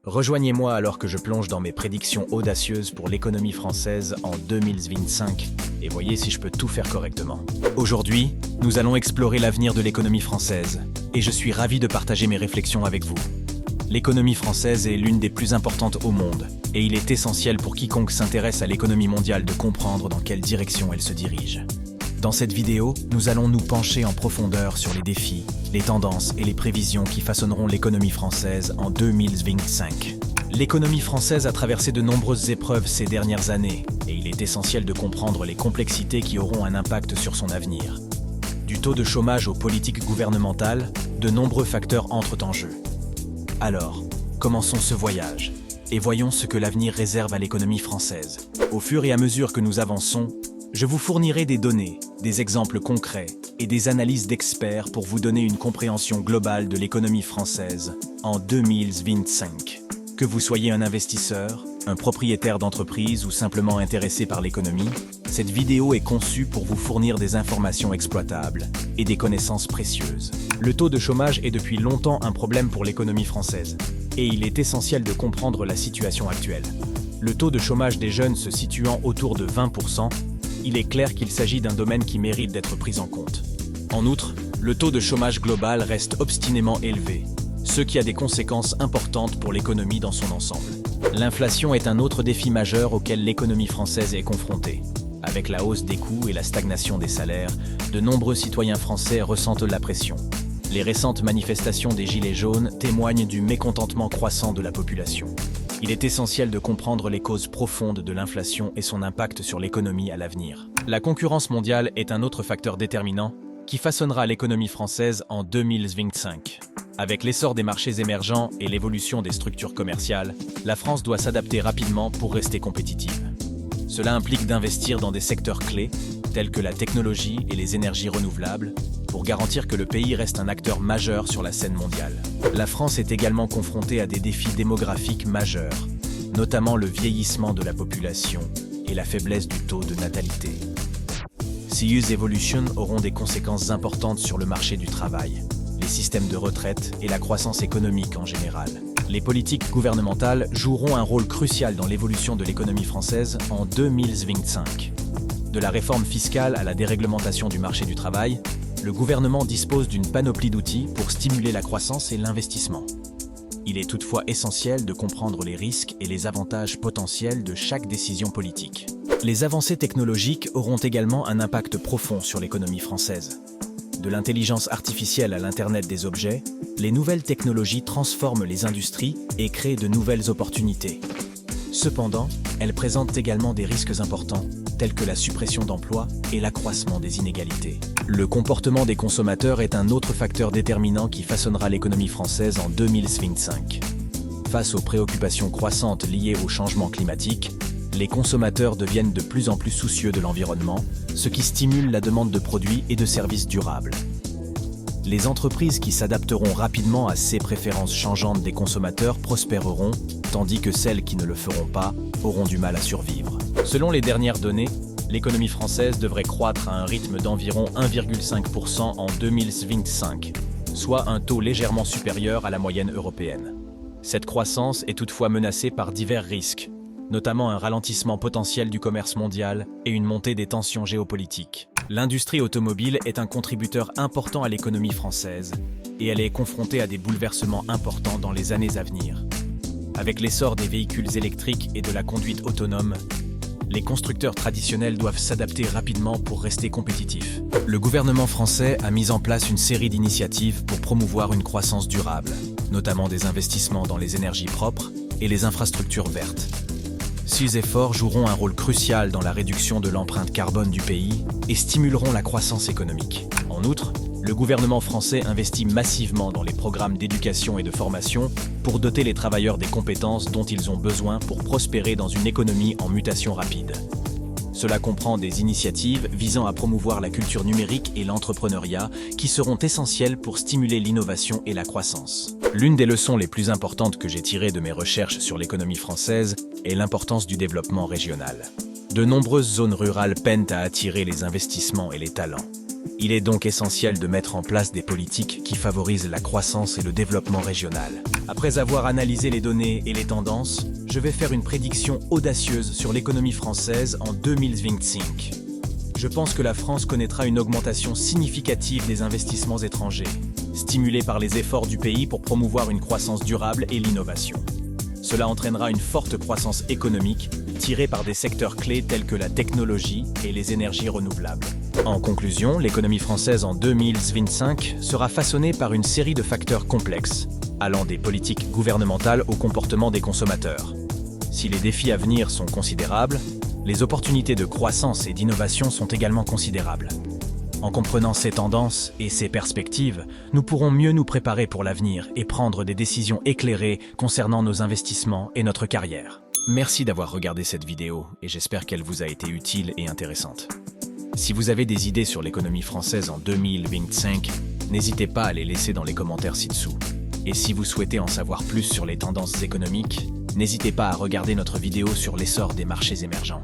Rejoignez-moi alors que je plonge dans mes prédictions audacieuses pour l'économie française en 2025 et voyez si je peux tout faire correctement. Aujourd'hui, nous allons explorer l'avenir de l'économie française et je suis ravi de partager mes réflexions avec vous. L'économie française est l'une des plus importantes au monde et il est essentiel pour quiconque s'intéresse à l'économie mondiale de comprendre dans quelle direction elle se dirige. Dans cette vidéo, nous allons nous pencher en profondeur sur les défis, les tendances et les prévisions qui façonneront l'économie française en 2025. L'économie française a traversé de nombreuses épreuves ces dernières années et il est essentiel de comprendre les complexités qui auront un impact sur son avenir. Du taux de chômage aux politiques gouvernementales, de nombreux facteurs entrent en jeu. Alors, commençons ce voyage et voyons ce que l'avenir réserve à l'économie française. Au fur et à mesure que nous avançons, je vous fournirai des données, des exemples concrets et des analyses d'experts pour vous donner une compréhension globale de l'économie française en 2025. Que vous soyez un investisseur, un propriétaire d'entreprise ou simplement intéressé par l'économie, cette vidéo est conçue pour vous fournir des informations exploitables et des connaissances précieuses. Le taux de chômage est depuis longtemps un problème pour l'économie française et il est essentiel de comprendre la situation actuelle. Le taux de chômage des jeunes se situant autour de 20%, il est clair qu'il s'agit d'un domaine qui mérite d'être pris en compte. En outre, le taux de chômage global reste obstinément élevé, ce qui a des conséquences importantes pour l'économie dans son ensemble. L'inflation est un autre défi majeur auquel l'économie française est confrontée. Avec la hausse des coûts et la stagnation des salaires, de nombreux citoyens français ressentent la pression. Les récentes manifestations des Gilets jaunes témoignent du mécontentement croissant de la population. Il est essentiel de comprendre les causes profondes de l'inflation et son impact sur l'économie à l'avenir. La concurrence mondiale est un autre facteur déterminant qui façonnera l'économie française en 2025. Avec l'essor des marchés émergents et l'évolution des structures commerciales, la France doit s'adapter rapidement pour rester compétitive. Cela implique d'investir dans des secteurs clés, tels que la technologie et les énergies renouvelables, pour garantir que le pays reste un acteur majeur sur la scène mondiale. La France est également confrontée à des défis démographiques majeurs, notamment le vieillissement de la population et la faiblesse du taux de natalité. Ces évolutions auront des conséquences importantes sur le marché du travail, les systèmes de retraite et la croissance économique en général. Les politiques gouvernementales joueront un rôle crucial dans l'évolution de l'économie française en 2025. De la réforme fiscale à la déréglementation du marché du travail, le gouvernement dispose d'une panoplie d'outils pour stimuler la croissance et l'investissement. Il est toutefois essentiel de comprendre les risques et les avantages potentiels de chaque décision politique. Les avancées technologiques auront également un impact profond sur l'économie française. De l'intelligence artificielle à l'Internet des objets, les nouvelles technologies transforment les industries et créent de nouvelles opportunités. Cependant, elles présentent également des risques importants, tels que la suppression d'emplois et l'accroissement des inégalités. Le comportement des consommateurs est un autre facteur déterminant qui façonnera l'économie française en 2025. Face aux préoccupations croissantes liées au changement climatique, les consommateurs deviennent de plus en plus soucieux de l'environnement, ce qui stimule la demande de produits et de services durables. Les entreprises qui s'adapteront rapidement à ces préférences changeantes des consommateurs prospéreront, tandis que celles qui ne le feront pas auront du mal à survivre. Selon les dernières données, l'économie française devrait croître à un rythme d'environ 1,5% en 2025, soit un taux légèrement supérieur à la moyenne européenne. Cette croissance est toutefois menacée par divers risques, notamment un ralentissement potentiel du commerce mondial et une montée des tensions géopolitiques. L'industrie automobile est un contributeur important à l'économie française et elle est confrontée à des bouleversements importants dans les années à venir. Avec l'essor des véhicules électriques et de la conduite autonome, les constructeurs traditionnels doivent s'adapter rapidement pour rester compétitifs. Le gouvernement français a mis en place une série d'initiatives pour promouvoir une croissance durable, notamment des investissements dans les énergies propres et les infrastructures vertes. Ces efforts joueront un rôle crucial dans la réduction de l'empreinte carbone du pays et stimuleront la croissance économique. En outre, le gouvernement français investit massivement dans les programmes d'éducation et de formation pour doter les travailleurs des compétences dont ils ont besoin pour prospérer dans une économie en mutation rapide. Cela comprend des initiatives visant à promouvoir la culture numérique et l'entrepreneuriat qui seront essentielles pour stimuler l'innovation et la croissance. L'une des leçons les plus importantes que j'ai tirées de mes recherches sur l'économie française est l'importance du développement régional. De nombreuses zones rurales peinent à attirer les investissements et les talents. Il est donc essentiel de mettre en place des politiques qui favorisent la croissance et le développement régional. Après avoir analysé les données et les tendances, je vais faire une prédiction audacieuse sur l'économie française en 2025. Je pense que la France connaîtra une augmentation significative des investissements étrangers, stimulés par les efforts du pays pour promouvoir une croissance durable et l'innovation. Cela entraînera une forte croissance économique, tirée par des secteurs clés tels que la technologie et les énergies renouvelables. En conclusion, l'économie française en 2025 sera façonnée par une série de facteurs complexes, allant des politiques gouvernementales au comportement des consommateurs. Si les défis à venir sont considérables, les opportunités de croissance et d'innovation sont également considérables. En comprenant ces tendances et ces perspectives, nous pourrons mieux nous préparer pour l'avenir et prendre des décisions éclairées concernant nos investissements et notre carrière. Merci d'avoir regardé cette vidéo et j'espère qu'elle vous a été utile et intéressante. Si vous avez des idées sur l'économie française en 2025, n'hésitez pas à les laisser dans les commentaires ci-dessous. Et si vous souhaitez en savoir plus sur les tendances économiques, n'hésitez pas à regarder notre vidéo sur l'essor des marchés émergents.